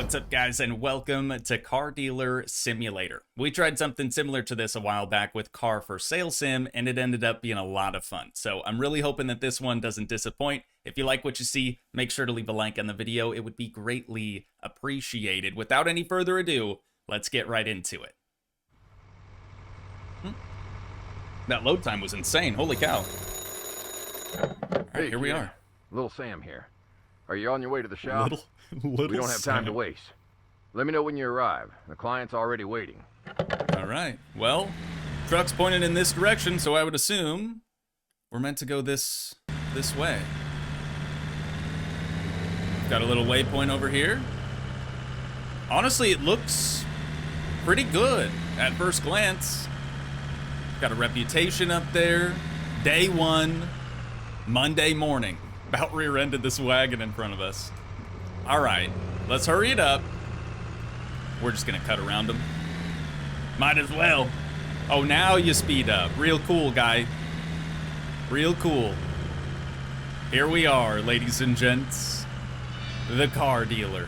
What's up, guys, and welcome to Car Dealer Simulator. We tried something similar to this a while back with Car for Sale Sim, and it ended up being a lot of fun. So I'm really hoping that this one doesn't disappoint. If you like what you see, make sure to leave a like on the video. It would be greatly appreciated. Without any further ado, let's get right into it. That load time was insane. Holy cow. All right, here we are. Little Sam here. Are you on your way to the shop? Little we don't have time to waste. Let me know when you arrive. The client's already waiting. All right. Well, truck's pointed in this direction, so I would assume we're meant to go this way. Got a little waypoint over here. Honestly, it looks pretty good at first glance. Got a reputation up there. Day one, Monday morning. About rear-ended this wagon in front of us. All right, let's hurry it up. We're just gonna cut around them. Might as well. Oh, now you speed up. Real cool, guy. Real cool. Here we are, ladies and gents. The car dealer.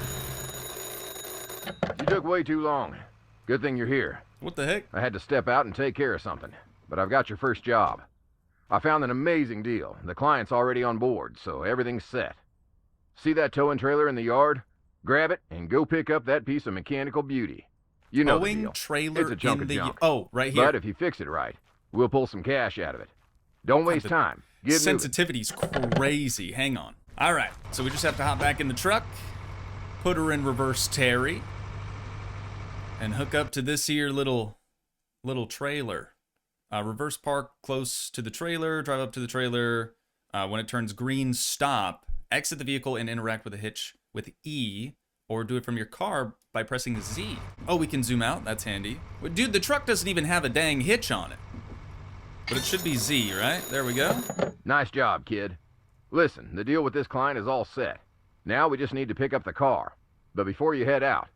You took way too long. Good thing you're here. What the heck? I had to step out and take care of something, but I've got your first job. I found an amazing deal. The client's already on board, so everything's set. See that towing trailer in the yard? Grab it and go pick up that piece of mechanical beauty. You know the deal. Towing trailer it's a chunk in of the... junk. Oh, right here. But if you fix it right, we'll pull some cash out of it. Don't waste time. Get moving. Sensitivity's crazy. Hang on. All right, so we just have to hop back in the truck, put her in reverse Terry, and hook up to this here little trailer. Reverse park close to the trailer, drive up to the trailer. When it turns green, stop. Exit the vehicle and interact with the hitch with E, or do it from your car by pressing Z. Oh, we can zoom out. That's handy. But dude, the truck doesn't even have a dang hitch on it. But it should be Z, right? There we go. Nice job, kid. Listen, the deal with this client is all set. Now we just need to pick up the car. But before you head out,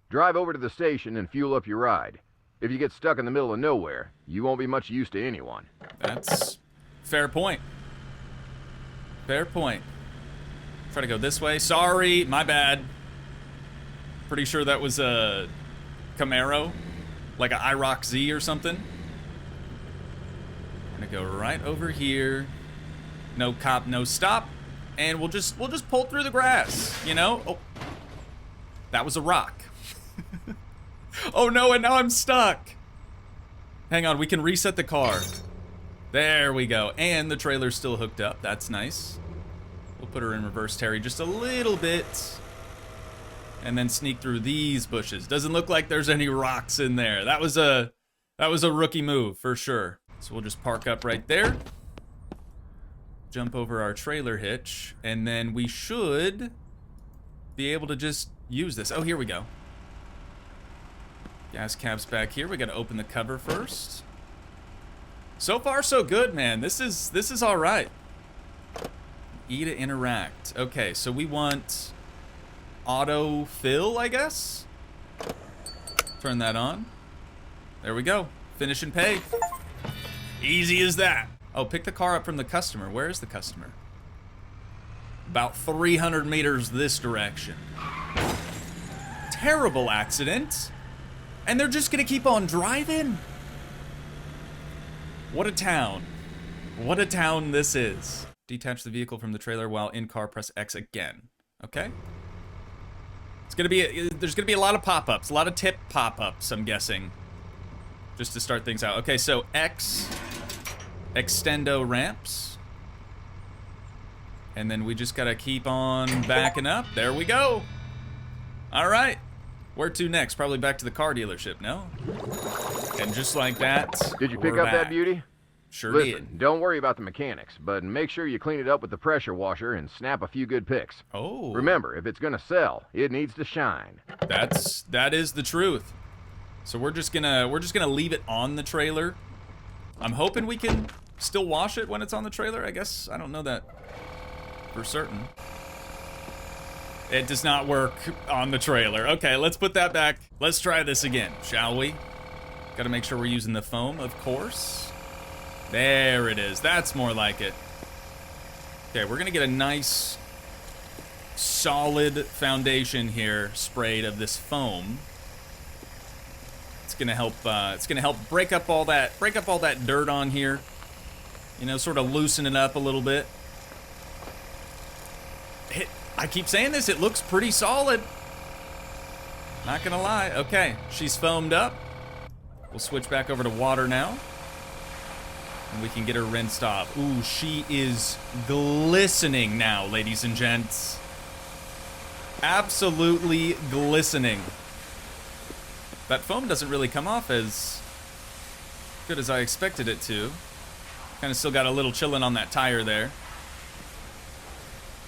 drive over to the station and fuel up your ride. If you get stuck in the middle of nowhere, you won't be much use to anyone. That's fair point. Fair point. Try to go this way. Sorry, my bad. Pretty sure that was a Camaro, like a IROC Z or something. Gonna go right over here. No cop, no stop, and we'll just pull through the grass. You know? Oh, that was a rock. Oh no, and now I'm stuck. Hang on, we can reset the car. There we go, and the trailer's still hooked up. That's nice. We'll put her in reverse Terry just a little bit, and then sneak through these bushes. Doesn't look like there's any rocks in there. That was a rookie move for sure. So we'll just park up right there, jump over our trailer hitch, and then we should be able to just use this. Oh, here we go. Gas cap's back here. We gotta open the cover first. So far, so good, man. This is all right. E to interact. Okay, so we want auto fill, I guess. Turn that on. There we go. Finish and pay. Easy as that. Oh, pick the car up from the customer. Where is the customer? About 300 meters this direction. Terrible accident. And they're just gonna keep on driving? What a town. What a town this is. Detach the vehicle from the trailer while in car, press X again. Okay. There's gonna be a lot of pop-ups, a lot of tip pop-ups, I'm guessing. Just to start things out. Okay, so X, extendo ramps. And then we just gotta keep on backing up. There we go. All right. Where to next? Probably back to the car dealership, no? And just like that, did you pick up that beauty? Sure Listen, did. Don't worry about the mechanics, but make sure you clean it up with the pressure washer and snap a few good pics. Oh. Remember, if it's gonna sell, it needs to shine. That is the truth. So we're just gonna leave it on the trailer. I'm hoping we can still wash it when it's on the trailer. I guess I don't know that for certain. It does not work on the trailer. Okay, let's put that back. Let's try this again, shall we? Gotta make sure we're using the foam, of course. There it is. That's more like it. Okay, we're gonna get a nice solid foundation here sprayed of this foam. It's gonna help. It's gonna help break up all that dirt on here. You know, sort of loosen it up a little bit. I keep saying this. It looks pretty solid. Not gonna lie. Okay, she's foamed up. We'll switch back over to water now. And we can get her rinsed off. Ooh, she is glistening now, ladies and gents. Absolutely glistening. That foam doesn't really come off as good as I expected it to. Kind of still got a little chilling on that tire there.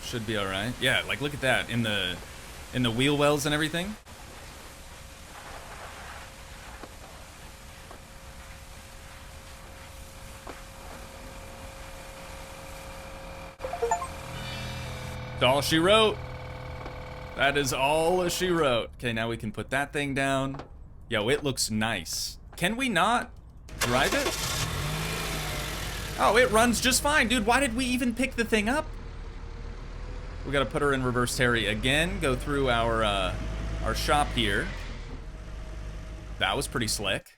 Should be all right. Yeah, like look at that in the wheel wells and everything. That's all she wrote. That is all she wrote. Okay, now we can put that thing down. Yo, it looks nice. Can we not drive it? Oh, it runs just fine. Dude, why did we even pick the thing up? We gotta put her in reverse Terry again. Go through our shop here. That was pretty slick.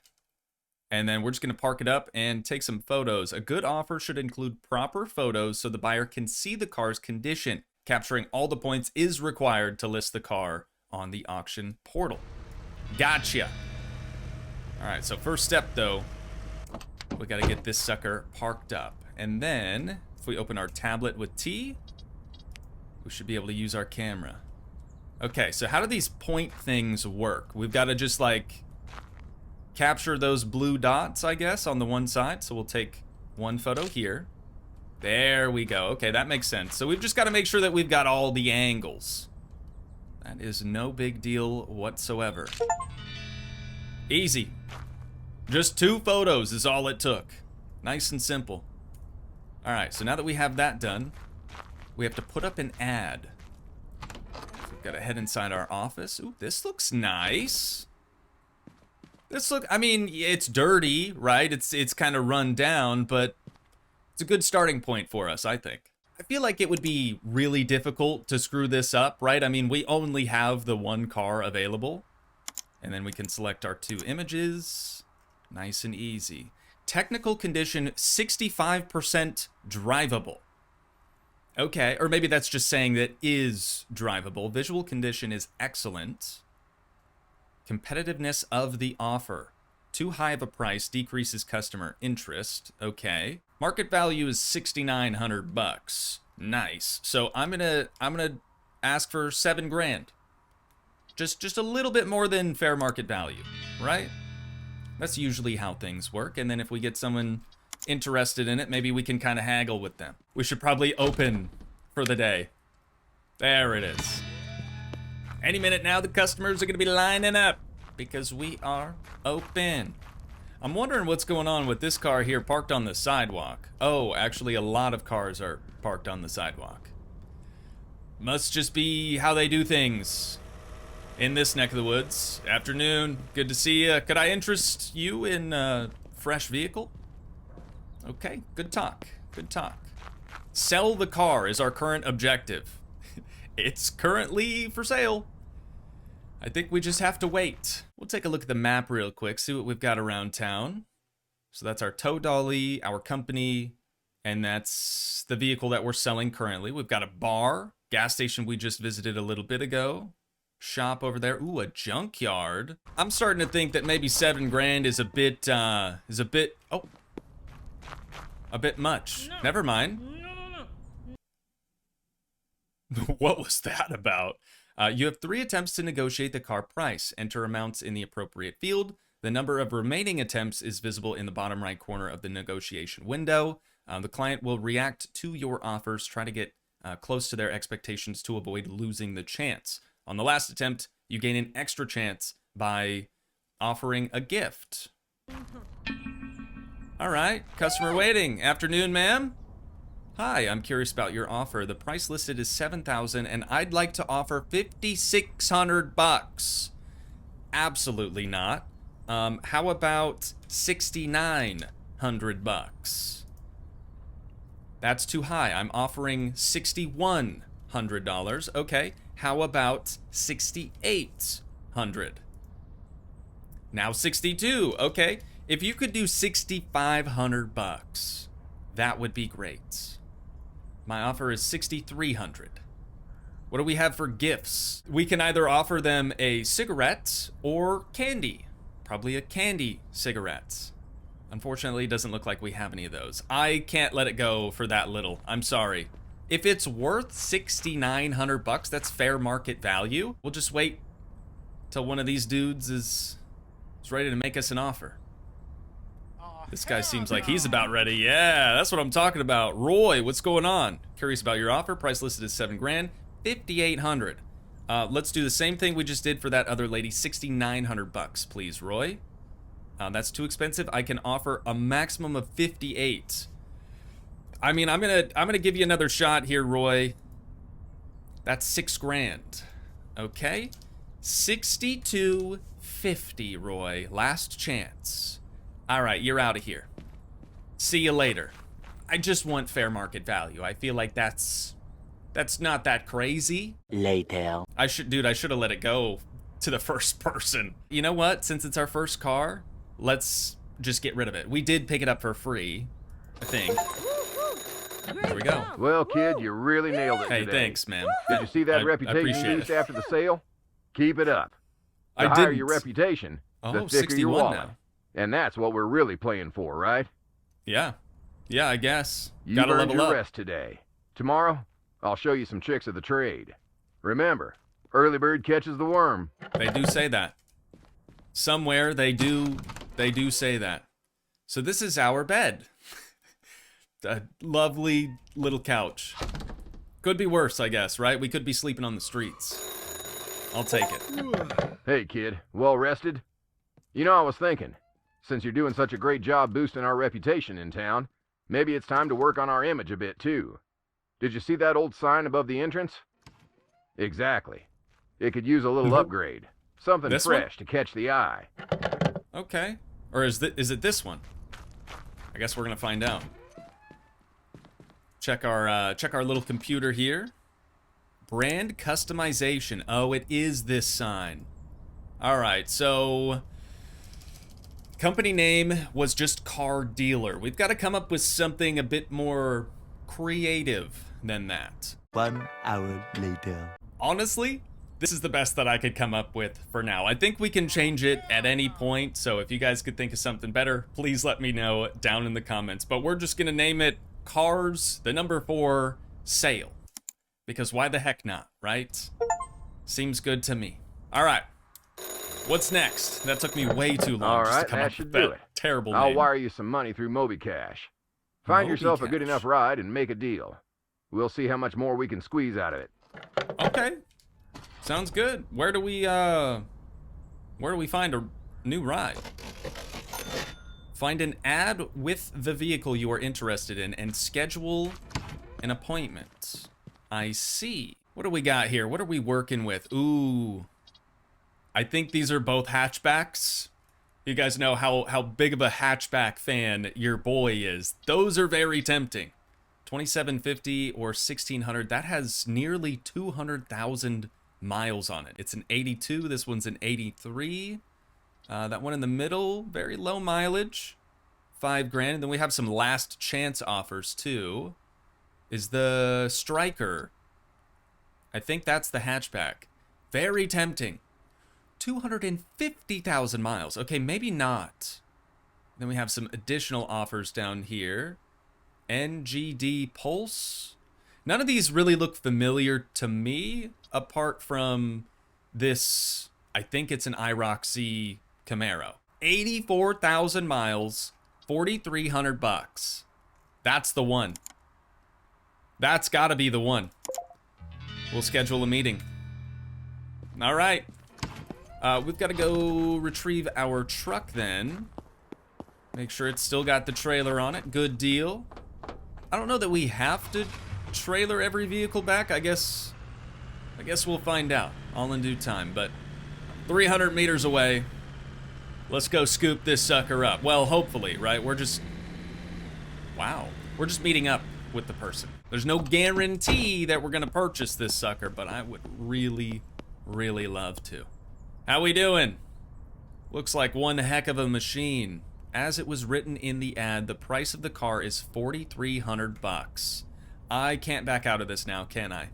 And then we're just gonna park it up and take some photos. A good offer should include proper photos so the buyer can see the car's condition. Capturing all the points is required to list the car on the auction portal. Gotcha. All right, so first step though, we gotta get this sucker parked up. And then if we open our tablet with T, we should be able to use our camera. Okay, so how do these point things work? We've gotta just like capture those blue dots, I guess, on the one side. So we'll take one photo here. There we go. Okay, that makes sense. So we've just got to make sure that we've got all the angles. That is no big deal whatsoever. Easy. Just 2 photos is all it took. Nice and simple. All right, so now that we have that done, we have to put up an ad. We've got to head inside our office. Ooh, this looks nice. I mean, it's dirty, right? It's kind of run down, but it's a good starting point for us, I think. I feel like it would be really difficult to screw this up, right? I mean, we only have the one car available. And then we can select our 2 images. Nice and easy. Technical condition, 65% drivable. Okay, or maybe that's just saying that is drivable. Visual condition is excellent. Competitiveness of the offer. Too high of a price decreases customer interest. Okay. Market value is $6,900. Nice. So I'm gonna ask for $7,000. Just a little bit more than fair market value, right? That's usually how things work. And then if we get someone interested in it, maybe we can kind of haggle with them. We should probably open for the day. There it is. Any minute now, the customers are gonna be lining up because we are open. I'm wondering what's going on with this car here parked on the sidewalk. Oh, actually a lot of cars are parked on the sidewalk. Must just be how they do things in this neck of the woods. Afternoon, good to see you. Could I interest you in a fresh vehicle? Okay, good talk, good talk. Sell the car is our current objective. It's currently for sale. I think we just have to wait. We'll take a look at the map real quick, see what we've got around town. So that's our tow dolly, our company, and that's the vehicle that we're selling currently. We've got a bar, gas station we just visited a little bit ago. Shop over there. Ooh, a junkyard. I'm starting to think that maybe $7,000 is a bit, a bit much. No. Never mind. No. What was that about? You have 3 attempts to negotiate the car price. Enter amounts in the appropriate field. The number of remaining attempts is visible in the bottom right corner of the negotiation window. The client will react to your offers, try to get close to their expectations to avoid losing the chance. On the last attempt, you gain an extra chance by offering a gift. All right, customer waiting. Afternoon, ma'am. Hi, I'm curious about your offer. The price listed is $7,000 and I'd like to offer $5,600. Absolutely not. How about $6,900? That's too high. I'm offering $6,100. $6,800. Okay, how about 6,800? Now 62. Okay, if you could do 6,500 bucks, that would be great. My offer is 6,300. What do we have for gifts? We can either offer them a cigarette or candy. Probably a candy cigarette. Unfortunately, it doesn't look like we have any of those. I can't let it go for that little. I'm sorry. If it's worth 6,900 bucks, that's fair market value. We'll just wait till one of these dudes is ready to make us an offer. This guy seems like he's about ready. Yeah, that's what I'm talking about. Roy, what's going on? Curious about your offer. Price listed is $7 grand, 5,800. Let's do the same thing we just did for that other lady. 6,900 bucks, please, Roy. That's too expensive. I can offer a maximum of 58. I mean, I'm gonna give you another shot here, Roy. That's $6 grand. Okay, 62.50, Roy. Last chance. All right, you're out of here. See you later. I just want fair market value. I feel like that's not that crazy. Later. Dude, I should have let it go to the first person. You know what? Since it's our first car, let's just get rid of it. We did pick it up for free, I think. There we go. Well, kid, you really nailed it Hey, today. thanks, man. Did you see that I reputation appreciate boost it. after the sale? Keep it up. The I higher didn't. your reputation, the Oh, thicker your 61 wallet. now. And that's what we're really playing for, right? Yeah. Yeah, I guess. You've Gotta earned level your up. rest today. Tomorrow, I'll show you some tricks of the trade. Remember, early bird catches the worm. They do say that. Somewhere they do say that. So this is our bed. A lovely little couch. Could be worse, I guess, right? We could be sleeping on the streets. I'll take it. Hey, kid, well rested? You know, I was thinking, since you're doing such a great job boosting our reputation in town, maybe it's time to work on our image a bit, too. Did you see that old sign above the entrance? Exactly. It could use a little upgrade. Something This fresh to catch the eye. Okay. Or is it this one? I guess we're gonna find out. Check our little computer here. Brand customization. Oh, it is this sign. All right, so company name was just car dealer. We've got to come up with something a bit more creative than that. 1 hour later. Honestly, this is the best that I could come up with for now. I think we can change it at any point, so if you guys could think of something better, please let me know down in the comments. But we're just gonna name it Cars, the number 4, Sale. Because why the heck not, right? Seems good to me. All right, what's next? That took me way too long All just to right, come that up should with do that it. terrible I'll name. wire you some money through MobiCash. Find yourself a good MobiCash. enough ride and make a deal. We'll see how much more we can squeeze out of it. Okay, sounds good. Where do we find a new ride? Find an ad with the vehicle you are interested in and schedule an appointment. I see. What do we got here? What are we working with? Ooh, I think these are both hatchbacks. You guys know how big of a hatchback fan your boy is. Those are very tempting. 2750 or 1600. That has nearly 200,000 miles on it. It's an 82. This one's an 83. That one in the middle, very low mileage, $5 grand. And then we have some last chance offers too. Is the Striker? I think that's the hatchback. Very tempting. 250,000 miles. Okay, maybe not. Then we have some additional offers down here. NGD Pulse. None of these really look familiar to me, apart from this. I think it's an IROC Camaro. 84,000 miles, 4,300 bucks. That's the one. That's gotta be the one. We'll schedule a meeting. All right. We've got to go retrieve our truck then. Make sure it's still got the trailer on it. Good deal. I don't know that we have to trailer every vehicle back. I guess we'll find out all in due time. But 300 meters away. Let's go scoop this sucker up. Well, hopefully, right? We're just meeting up with the person. There's no guarantee that we're gonna purchase this sucker, but I would really, really love to. How we doing? Looks like one heck of a machine. As it was written in the ad, the price of the car is $4,300. I can't back out of this now, can I?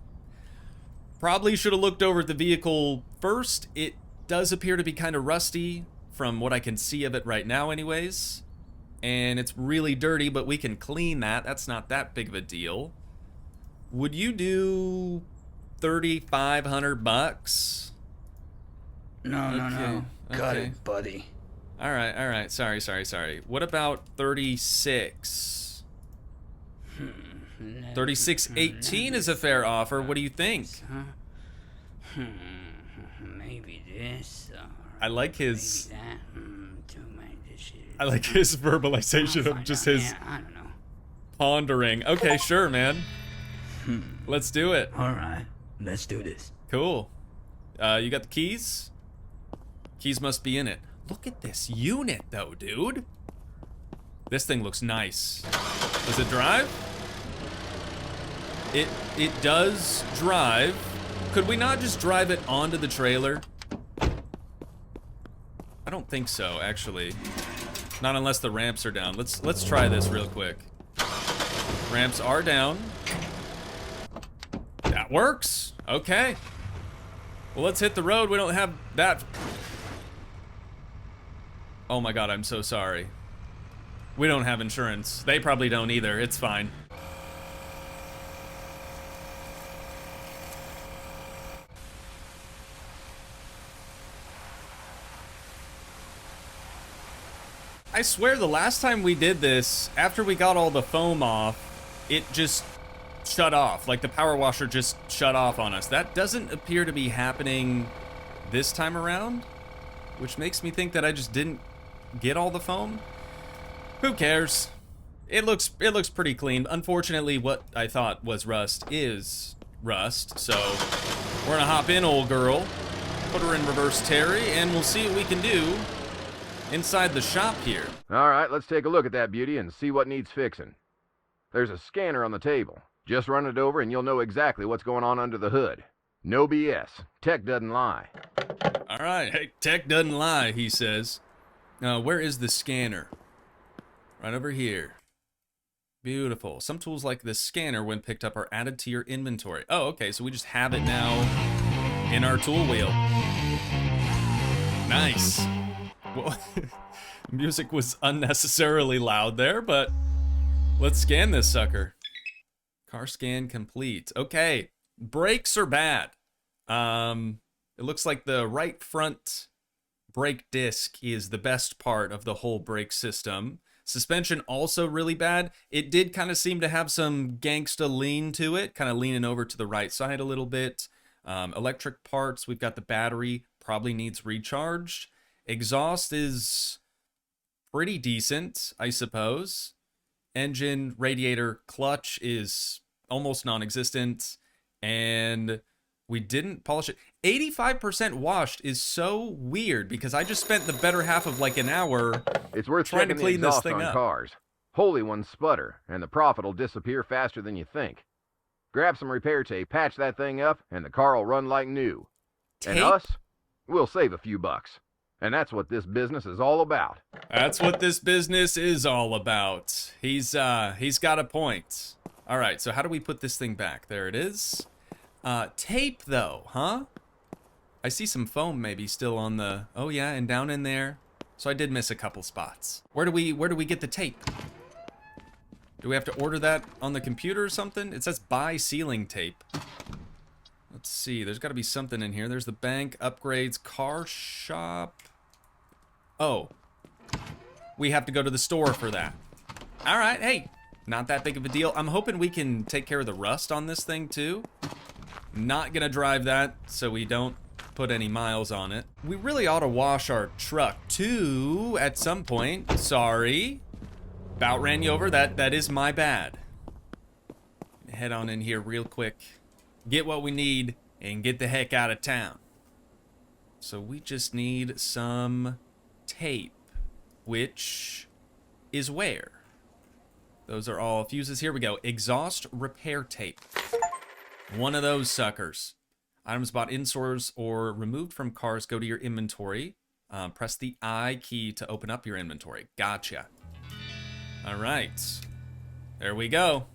Probably should have looked over at the vehicle first. It does appear to be kind of rusty from what I can see of it right now anyways. And it's really dirty, but we can clean that. That's not that big of a deal. Would you do $3,500? No. Got it, buddy. All right. Sorry. What about 36? 36.18 is a fair offer. What do you think? Maybe this. I like his. Maybe that. Too many dishes. I like his verbalization of just his I don't know. pondering. Okay, sure, man. Let's do it. All right, let's do this. Cool. You got the keys? Keys must be in it. Look at this unit, though, dude. This thing looks nice. Does it drive? It does drive. Could we not just drive it onto the trailer? I don't think so, actually. Not unless the ramps are down. Let's try this real quick. Ramps are down. That works. Okay. Well, let's hit the road. We don't have that. Oh my god, I'm so sorry. We don't have insurance. They probably don't either. It's fine. I swear the last time we did this, after we got all the foam off, it just shut off. Like the power washer just shut off on us. That doesn't appear to be happening this time around, which makes me think that I just didn't get all the foam. Who cares? It looks pretty clean. Unfortunately, what I thought was rust is rust. So we're gonna hop in, old girl, put her in reverse Terry, and we'll see what we can do inside the shop here. All right, let's take a look at that beauty and see what needs fixing. There's a scanner on the table. Just run it over and you'll know exactly what's going on under the hood. No BS. Tech doesn't lie. All right, hey, tech doesn't lie, he says. Where is the scanner? Right over here. Beautiful. Some tools like this scanner, when picked up, are added to your inventory. Oh, okay, so we just have it now in our tool wheel. Nice. Well, music was unnecessarily loud there, but let's scan this sucker. Car scan complete. Okay, brakes are bad. It looks like the right front brake disc is the best part of the whole brake system. Suspension also really bad. It did kind of seem to have some gangsta lean to it, kind of leaning over to the right side a little bit. Electric parts, we've got the battery, probably needs recharged. Exhaust is pretty decent, I suppose. Engine, radiator, clutch is almost non-existent. And we didn't polish it. 85% washed is so weird because I just spent the better half of like an hour It's worth trying to checking clean the this exhaust thing on up. cars. Holy ones sputter, and the profit will disappear faster than you think. Grab some repair tape, patch that thing up, and the car will run like new. And Tape? us, we'll save a few bucks. And that's what this business is all about. That's what this business is all about. He's got a point. All right, so how do we put this thing back? There it is. Tape though, huh? I see some foam maybe still on the, oh yeah, and down in there. So I did miss a couple spots. Where do we get the tape? Do we have to order that on the computer or something? It says buy sealing tape. Let's see, there's gotta be something in here. There's the bank, upgrades, car shop. Oh, we have to go to the store for that. All right, hey, not that big of a deal. I'm hoping we can take care of the rust on this thing too. Not gonna drive that so we don't put any miles on it. We really ought to wash our truck too at some point. Sorry. About ran you over. That is my bad. Head on in here real quick. Get what we need and get the heck out of town. So we just need some tape, which is where? Those are all fuses. Here we go. Exhaust repair tape. One of those suckers. Items bought in stores or removed from cars go to your inventory. Press the I key to open up your inventory. Gotcha. All right. There we go.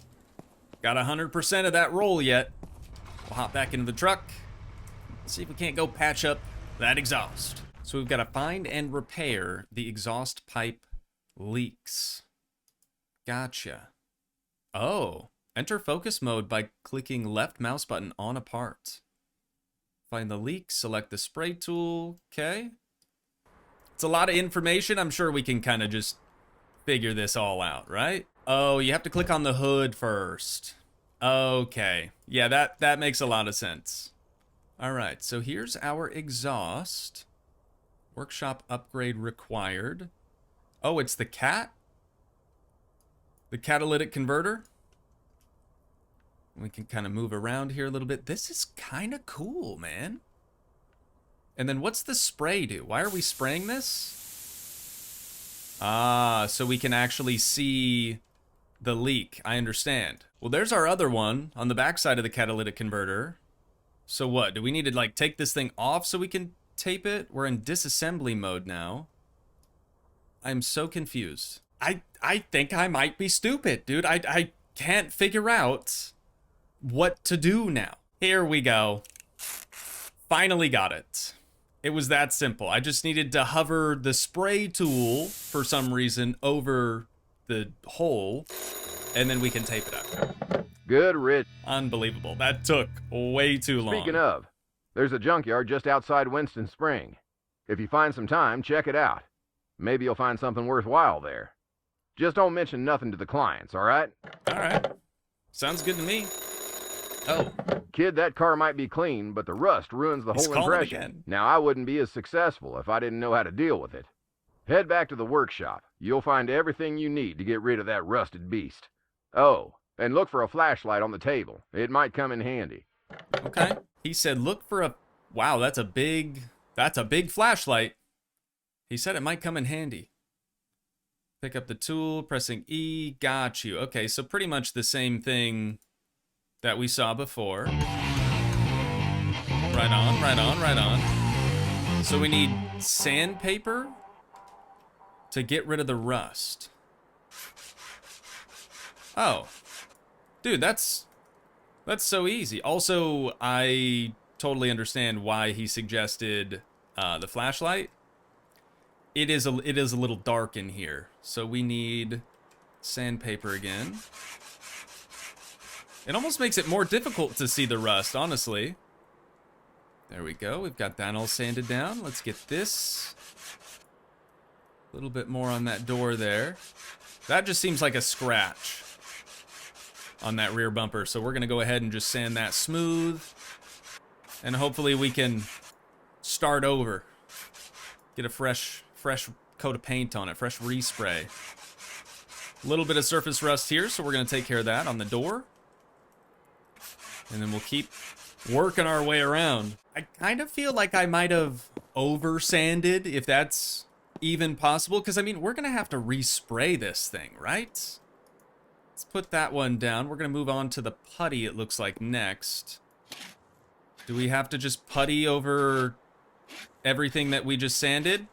Got 100% of that roll yet. We'll hop back into the truck. See if we can't go patch up that exhaust. So we've got to find and repair the exhaust pipe leaks. Gotcha. Oh. Enter focus mode by clicking left mouse button on a part. Find the leak, select the spray tool. Okay. It's a lot of information. I'm sure we can kind of just figure this all out, right? Oh, you have to click on the hood first. Okay. Yeah, that makes a lot of sense. All right, so here's our exhaust. Workshop upgrade required. Oh, it's the cat? The catalytic converter? We can kind of move around here a little bit. This is kind of cool, man. And then what's the spray do? Why are we spraying this? Ah, so we can actually see the leak. I understand. Well, there's our other one on the backside of the catalytic converter. So what? Do we need to, like, take this thing off so we can tape it? We're in disassembly mode now. I'm so confused. I think I might be stupid, dude. I can't figure out what to do now. Here we go. Finally got it. It was that simple. I just needed to hover the spray tool for some reason over the hole, and then we can tape it up. Good Rich. Unbelievable. That took way too long. Speaking of, there's a junkyard just outside Winston Spring. If you find some time, check it out. Maybe you'll find something worthwhile there. Just don't mention nothing to the clients, all right? All right. Sounds good to me. Oh. Kid, that car might be clean, but the rust ruins the whole impression. Again. Now, I wouldn't be as successful if I didn't know how to deal with it. Head back to the workshop. You'll find everything you need to get rid of that rusted beast. Oh, and look for a flashlight on the table. It might come in handy. Okay. He said look for a... Wow, that's a big flashlight. He said it might come in handy. Pick up the tool, pressing E, got you. Okay, so pretty much the same thing that we saw before. Right on, right on, right on. So we need sandpaper to get rid of the rust. Oh. Dude, that's so easy. Also, I totally understand why he suggested the flashlight. It is a little dark in here, so we need sandpaper again. It almost makes it more difficult to see the rust, honestly. There we go. We've got that all sanded down. Let's get this. A little bit more on that door there. That just seems like a scratch on that rear bumper, so we're going to go ahead and just sand that smooth. And hopefully we can start over. Get a fresh coat of paint on it, fresh respray. A little bit of surface rust here, so we're going to take care of that on the door. And then we'll keep working our way around. I kind of feel like I might have over-sanded, if that's even possible, because, I mean, we're going to have to respray this thing, right? Let's put that one down. We're going to move on to the putty, it looks like, next. Do we have to just putty over everything that we just sanded?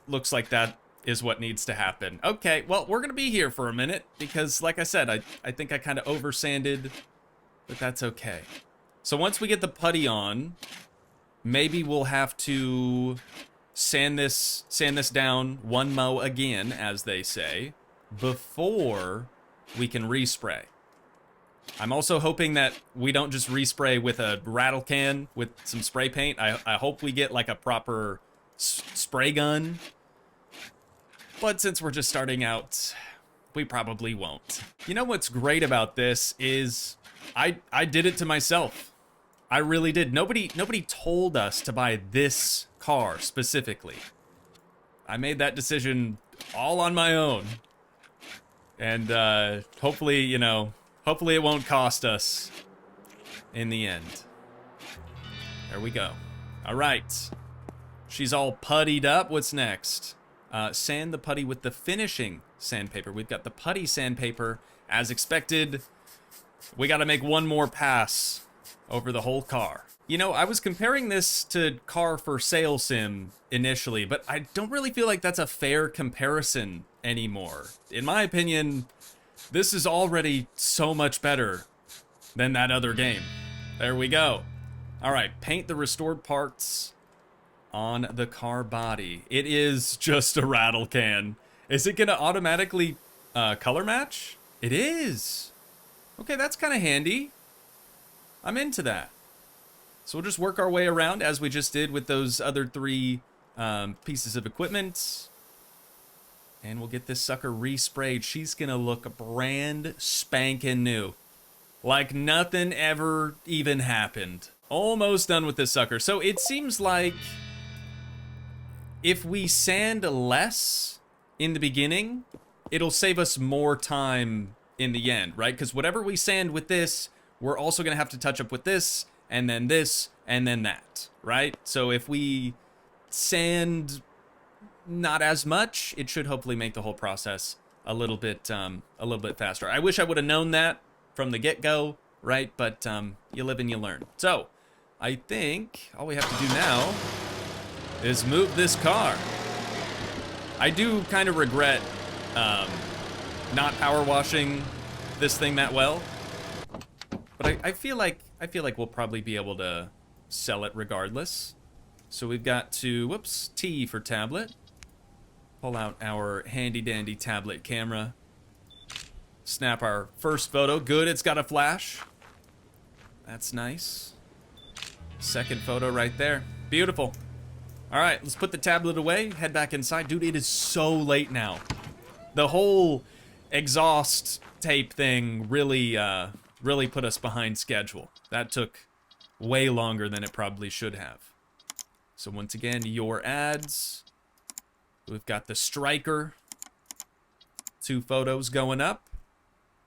Looks like that is what needs to happen. Okay, well, we're going to be here for a minute because, like I said, I think I kind of over-sanded, but that's okay. So once we get the putty on, maybe we'll have to sand this down one mow again, as they say, before we can respray. I'm also hoping that we don't just respray with a rattle can with some spray paint. I hope we get like a proper spray gun. But since we're just starting out, we probably won't. You know what's great about this is I did it to myself. I really did. Nobody told us to buy this car specifically. I made that decision all on my own. And hopefully, you know, hopefully it won't cost us in the end. There we go. All right. She's all puttied up. What's next? sand the putty with the finishing sandpaper. We've got the putty sandpaper as expected. We got to make one more pass over the whole car. You know, I was comparing this to Car for Sale Sim initially, but I don't really feel like that's a fair comparison anymore. In my opinion, this is already so much better than that other game. There we go. All right, paint the restored parts on the car body. It is just a rattle can. Is it gonna automatically color match? It is. Okay, that's kind of handy. I'm into that. So we'll just work our way around as we just did with those other 3 pieces of equipment. And we'll get this sucker resprayed. She's gonna look brand spanking new. Like nothing ever even happened. Almost done with this sucker. So it seems like if we sand less in the beginning, it'll save us more time in the end, right? Because whatever we sand with this, we're also gonna have to touch up with this, and then this, and then that, right? So if we sand not as much, it should hopefully make the whole process a little bit faster. I wish I would have known that from the get-go, right? But you live and you learn. So I think all we have to do now is move this car. I do kind of regret not power washing this thing that well, but I feel like we'll probably be able to sell it regardless. So we've got to, whoops, T for tablet. Pull out our handy dandy tablet camera. Snap our first photo. Good, it's got a flash. That's nice. Second photo right there. Beautiful. All right, let's put the tablet away, head back inside. Dude, it is so late now. The whole exhaust tape thing really put us behind schedule. That took way longer than it probably should have. So once again, your ads. We've got the striker. 2 photos going up.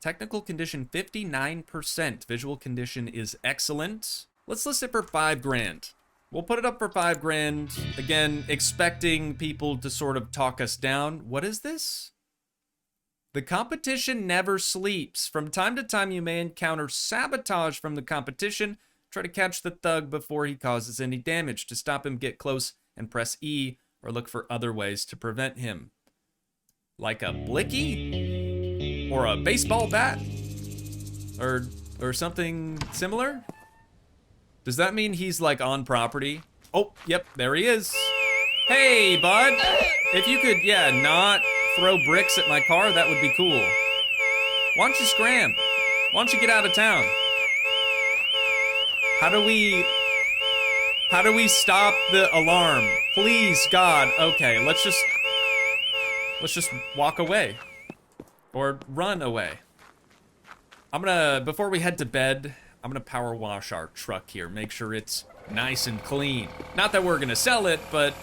Technical condition 59%. Visual condition is excellent. Let's list it for 5 grand. We'll put it up for 5 grand. Again, expecting people to sort of talk us down. What is this? The competition never sleeps. From time to time, you may encounter sabotage from the competition. Try to catch the thug before he causes any damage. To stop him, get close and press E, or look for other ways to prevent him. Like a blicky? Or a baseball bat? Or something similar? Does that mean he's like on property? Oh, yep, there he is. Hey, bud. If you could, yeah, not throw bricks at my car, that would be cool. Why don't you scram? Why don't you get out of town? How do we stop the alarm? Please, God. Okay, let's just walk away. Or run away. Before we head to bed, I'm gonna power wash our truck here. Make sure it's nice and clean. Not that we're gonna sell it, but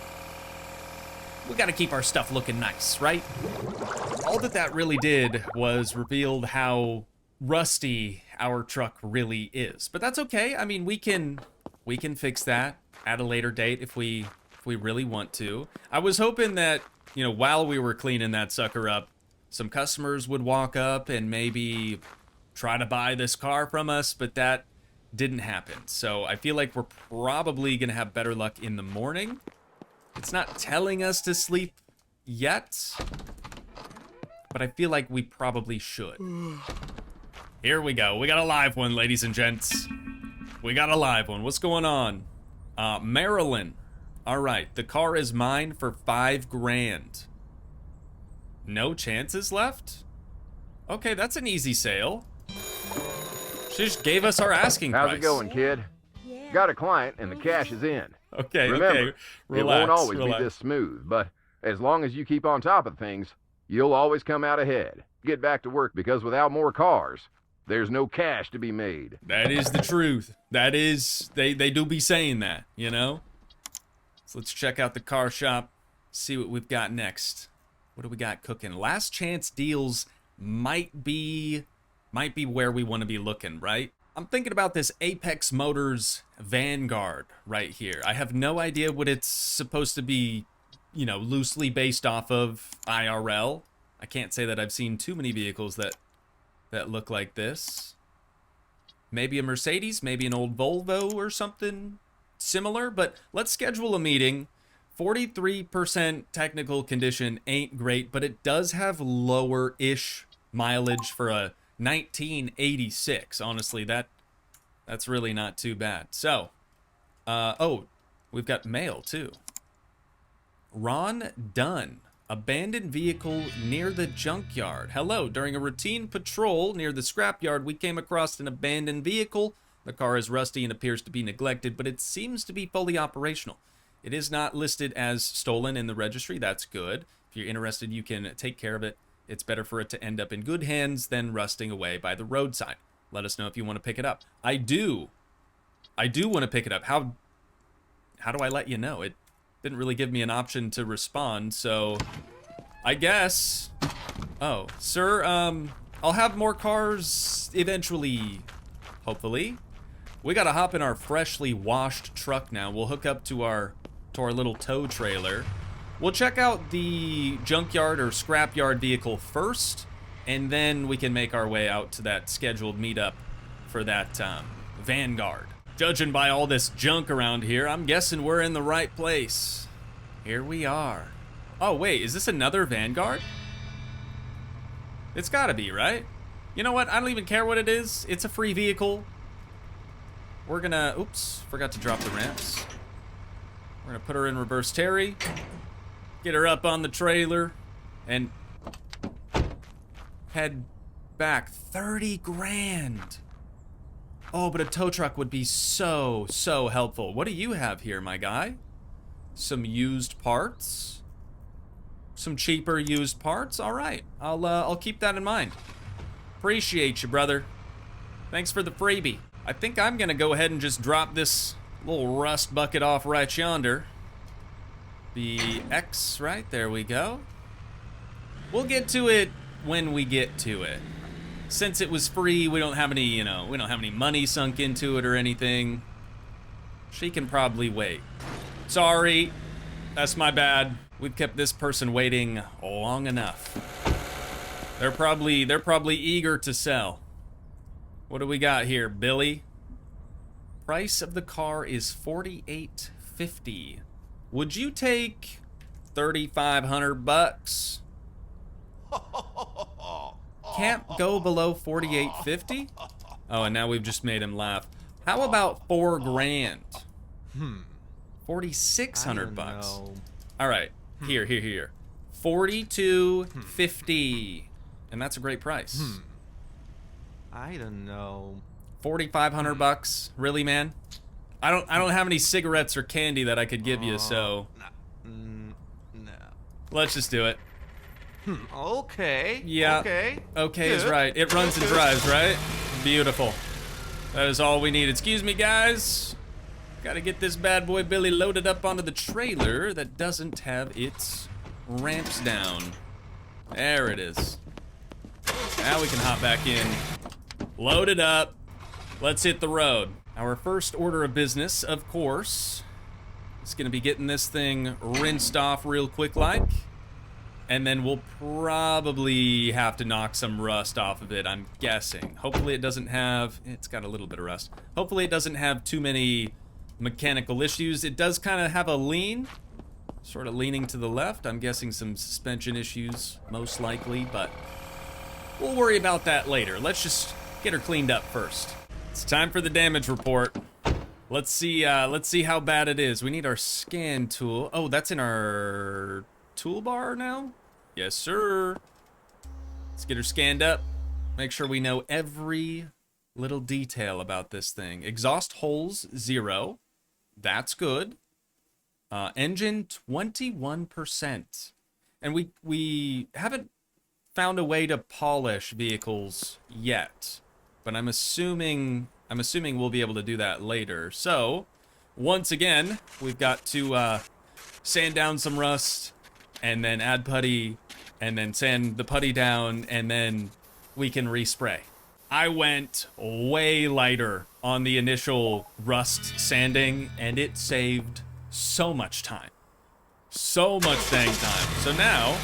we gotta keep our stuff looking nice, right? All that really did was revealed how rusty our truck really is. But that's okay. I mean, we can fix that at a later date if we really want to. I was hoping that, you know, while we were cleaning that sucker up, some customers would walk up and maybe try to buy this car from us, but that didn't happen. So I feel like we're probably gonna have better luck in the morning. It's not telling us to sleep yet, but I feel like we probably should. Here we go. We got a live one, ladies and gents. We got a live one. What's going on? Maryland. All right, the car is mine for 5 grand. No chances left? Okay, that's an easy sale. She just gave us our asking price. How's it going, kid? Got a client and the cash is in. Okay, Remember, okay. Relax, it won't always relax. be this smooth, but as long as you keep on top of things, you'll always come out ahead. Get back to work, because without more cars, there's no cash to be made. That is the truth. That is, they do be saying that, you know? So let's check out the car shop, see what we've got next. What do we got cooking? Last chance deals might be where we want to be looking, right? I'm thinking about this Apex Motors Vanguard right here. I have no idea what it's supposed to be you know, loosely based off of IRL. I can't say that I've seen too many vehicles that look like this. Maybe a Mercedes, maybe an old Volvo or something similar, but let's schedule a meeting. 43% technical condition ain't great, but it does have lower-ish mileage for a 1986. Honestly, that's really not too bad. So, oh, we've got mail too. Ron Dunn. Abandoned vehicle near the junkyard. Hello, during a routine patrol near the scrapyard, we came across an abandoned vehicle. The car is rusty and appears to be neglected, but it seems to be fully operational. It is not listed as stolen in the registry. That's good. If you're interested, you can take care of it. It's better for it to end up in good hands than rusting away by the roadside. Let us know if you want to pick it up. I do want to pick it up. How do I let you know? It didn't really give me an option to respond, so I guess. Oh, sir, I'll have more cars eventually, hopefully. We gotta hop in our freshly washed truck now. We'll hook up to our little tow trailer. We'll check out the junkyard or scrapyard vehicle first, and then we can make our way out to that scheduled meetup for that Vanguard. Judging by all this junk around here, I'm guessing we're in the right place. Here we are. Oh, wait, is this another Vanguard? It's gotta be, right? You know what? I don't even care what it is. It's a free vehicle. We're gonna... Oops, forgot to drop the ramps. We're gonna put her in reverse Terry. Get her up on the trailer. And... head back. 30 grand. Oh, but a tow truck would be so helpful. What do you have here, my guy? Some used parts? Some cheaper used parts? All right, I'll keep that in mind. Appreciate you, brother. Thanks for the freebie. I think I'm gonna go ahead and just drop this little rust bucket off right yonder. The X, right? There we go. We'll get to it when we get to it. Since it was free, we don't have any, you know, we don't have any money sunk into it or anything. She can probably wait. Sorry, that's my bad. We've kept this person waiting long enough. They're probably eager to sell. What do we got here, Billy? Price of the car is $48.50. Would you take $3,500? Can't go below $48.50? Oh, and now we've just made him laugh. How about $4 grand? 4,600 bucks. All right, here. $42.50, and that's a great price. I don't know. 4,500 bucks, really, man? I don't have any cigarettes or candy that I could give you, so No. let's just do it. Okay. Yeah. Okay is right. It runs and drives, right? Beautiful. That is all we need. Excuse me, guys. Gotta get this bad boy Billy loaded up onto the trailer that doesn't have its ramps down. There it is. Now we can hop back in. Load it up. Let's hit the road. Our first order of business, of course, is gonna be getting this thing rinsed off real quick like. And then we'll probably have to knock some rust off of it, I'm guessing. Hopefully it doesn't have... It's got a little bit of rust. Hopefully it doesn't have too many mechanical issues. It does kind of have a lean. Sort of leaning to the left. I'm guessing some suspension issues, most likely, but we'll worry about that later. Let's just get her cleaned up first. It's time for the damage report. Let's see how bad it is. We need our scan tool. Oh, that's in our... toolbar now? Yes, sir. Let's get her scanned up. Make sure we know every little detail about this thing. Exhaust holes, 0. That's good. Engine, 21%. And we haven't found a way to polish vehicles yet. But I'm assuming we'll be able to do that later. So, once again, we've got to sand down some rust, and then add putty, and then sand the putty down, and then we can respray. I went way lighter on the initial rust sanding, and it saved so much time. So much dang time. So now,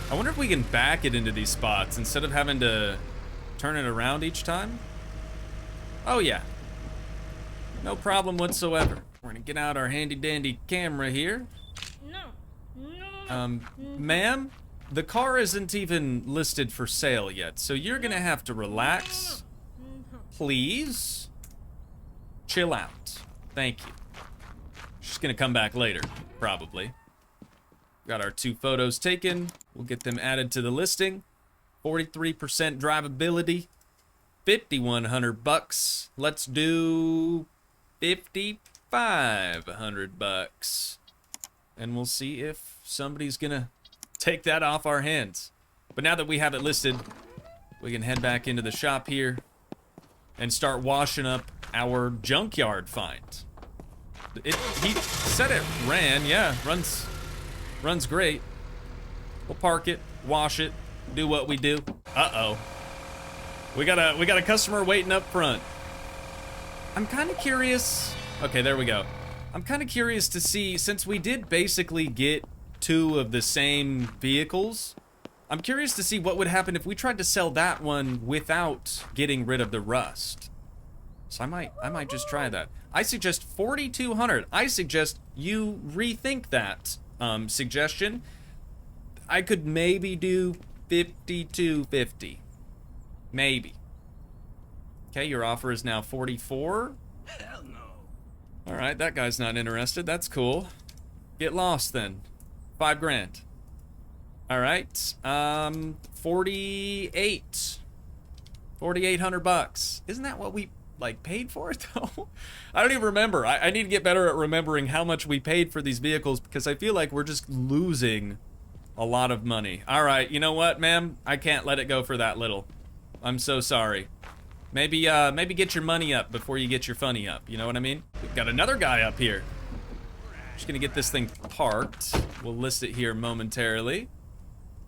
I wonder if we can back it into these spots instead of having to turn it around each time. Oh yeah. No problem whatsoever. We're gonna get out our handy dandy camera here. Ma'am, the car isn't even listed for sale yet, so you're gonna have to relax. Please. Chill out. Thank you. She's gonna come back later, probably. Got our 2 photos taken. We'll get them added to the listing. 43% drivability. 5,100 bucks. Let's do 5,500 bucks. And we'll see if somebody's gonna take that off our hands. But now that we have it listed, we can head back into the shop here and start washing up our junkyard find. He said it ran, yeah, runs great. We'll park it, wash it, do what we do. Uh-oh. We got a customer waiting up front. I'm kind of curious. Okay, there we go. I'm kind of curious to see, since we did basically get 2 of the same vehicles, I'm curious to see what would happen if we tried to sell that one without getting rid of the rust. So I might just try that. I suggest 4,200. I suggest you rethink that suggestion. I could maybe do 5,250. Maybe. Okay, your offer is now 44. Hell no. All right, that guy's not interested. That's cool. Get lost then. 5 grand. All right. 48. 4,800 bucks. Isn't that what we like paid for it though? I don't even remember. I need to get better at remembering how much we paid for these vehicles because I feel like we're just losing a lot of money. All right, you know what, ma'am? I can't let it go for that little. I'm so sorry. Maybe get your money up before you get your funny up. You know what I mean? We've got another guy up here. Just gonna get this thing parked. We'll list it here momentarily.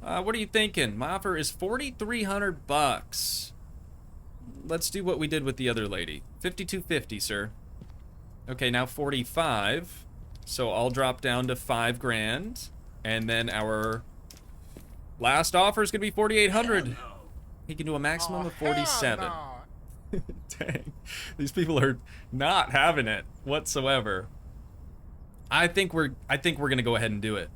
What are you thinking? My offer is 4,300 bucks. Let's do what we did with the other lady. 5,250, sir. Okay, now 45. So I'll drop down to 5 grand. And then our last offer is gonna be 4,800. He can do a maximum of 47. Dang. These people are not having it whatsoever. I think we're gonna go ahead and do it.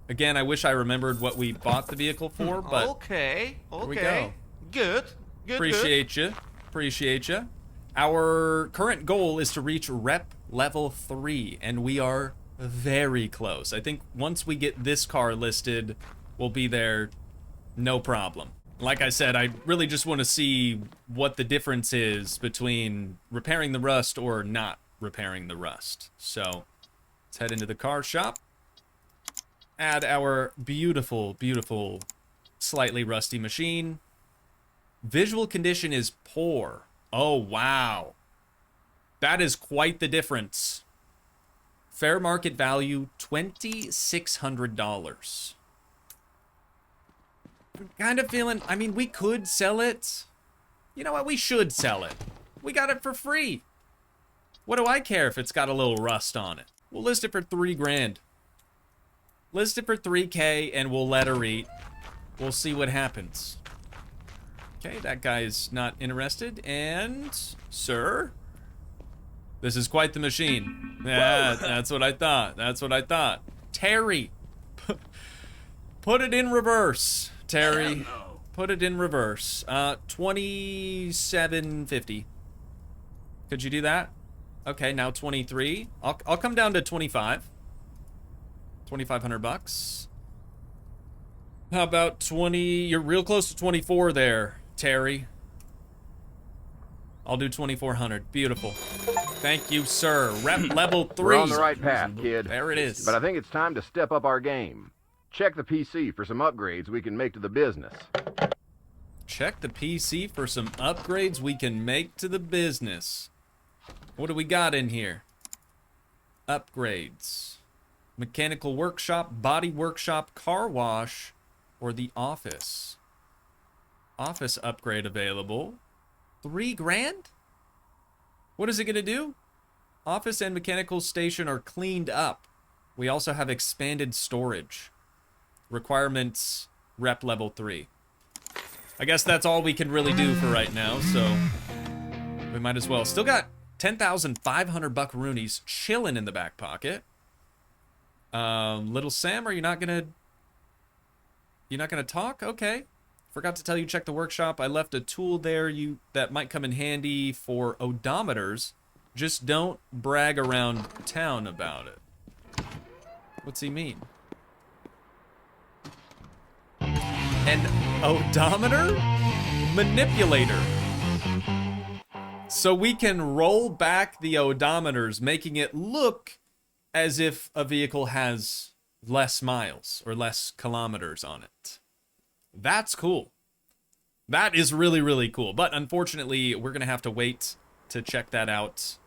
Again, I wish I remembered what we bought the vehicle for, but okay. here we go. Good. Appreciate you. Appreciate you. Our current goal is to reach rep level 3, and we are very close. I think once we get this car listed, we'll be there no problem. Like I said, I really just want to see what the difference is between repairing the rust or not repairing the rust. So let's head into the car shop. Add our beautiful, beautiful, slightly rusty machine. Visual condition is poor. Oh, wow. That is quite the difference. Fair market value, $2,600. I'm kind of feeling, I mean, we could sell it. You know what? We should sell it. We got it for free. What do I care if it's got a little rust on it? We'll list it for 3 grand. List it for 3K and we'll let her eat. We'll see what happens. Okay, that guy's not interested. And, sir, this is quite the machine. Yeah, that's what I thought. That's what I thought. Terry, put it in reverse. Terry, put it in reverse. 2750. Could you do that? Okay, now 23. I'll come down to 25. 2,500 bucks. How about 20? You're real close to 24 there, Terry. I'll do 2,400. Beautiful. Thank you, sir. Rep level 3. We're on the right path, kid. There it is. But I think it's time to step up our game. Check the PC for some upgrades we can make to the business. Check the PC for some upgrades we can make to the business. What do we got in here? Upgrades. Mechanical workshop, body workshop, car wash, or the office. Office upgrade available. 3 grand? What is it gonna do? Office and mechanical station are cleaned up. We also have expanded storage. Requirements, rep level 3. I guess that's all we can really do for right now, so we might as well. Still got 10,500 buckaroonies chilling in the back pocket. Little Sam, are you not gonna... You're not gonna talk? Okay. Forgot to tell you, check the workshop. I left a tool there that might come in handy for odometers. Just don't brag around town about it. What's he mean? An odometer? Manipulator. So we can roll back the odometers, making it look as if a vehicle has less miles or less kilometers on it. That's cool. That is really, really cool. But unfortunately, we're going to have to wait to check that out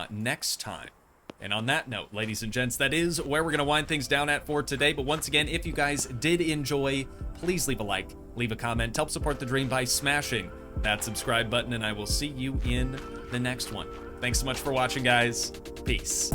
next time. And on that note, ladies and gents, that is where we're going to wind things down at for today. But once again, if you guys did enjoy, please leave a like, leave a comment, help support the dream by smashing that subscribe button, and I will see you in the next one. Thanks so much for watching, guys. Peace.